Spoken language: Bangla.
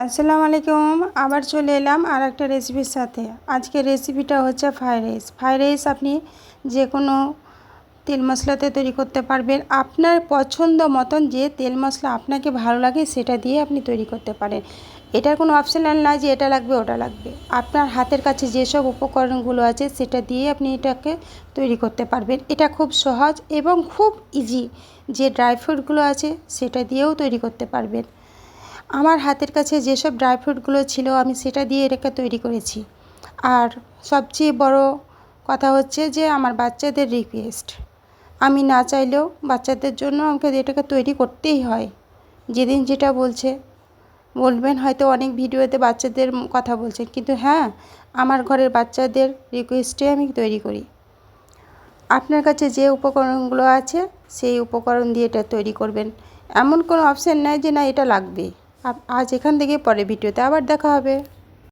আসসালামু আলাইকুম। আবার চলে এলাম আর একটা রেসিপির সাথে। আজকের রেসিপিটা হচ্ছে ফ্রাইড রাইস। ফ্রাইড রাইস আপনি যে কোনো তেল মশলাতে তৈরি করতে পারবেন। আপনার পছন্দ মতন যে তেল মশলা আপনাকে ভালো লাগে সেটা দিয়ে আপনি তৈরি করতে পারেন। এটার কোনো অপশনাল না যে এটা লাগবে ওটা লাগবে। আপনার হাতের কাছে যেসব উপকরণগুলো আছে সেটা দিয়ে আপনি এটাকে তৈরি করতে পারবেন। এটা খুব সহজ এবং খুব ইজি। যে ড্রাই ফ্রুটগুলো আছে সেটা দিয়েও তৈরি করতে পারবেন। আমার হাতের কাছে যেসব ড্রাই ফ্রুটগুলো ছিল আমি সেটা দিয়ে এটাকে তৈরি করেছি। আর সবচেয়ে বড় কথা হচ্ছে যে আমার বাচ্চাদের রিকোয়েস্ট, আমি না চাইলেও বাচ্চাদের জন্য আমাকে এটাকে তৈরি করতেই হয়। যেদিন যেটা বলবেন হয়তো অনেক ভিডিওতে বাচ্চাদের কথা বলছেন, কিন্তু হ্যাঁ, আমার ঘরের বাচ্চাদের রিকোয়েস্টে আমি তৈরি করি। আপনার কাছে যে উপকরণগুলো আছে সেই উপকরণ দিয়ে এটা তৈরি করবেন। এমন কোনো অপশান নেই যে না এটা লাগবে। আজ এখান থেকে পরে ভিডিওতে আবার দেখা হবে।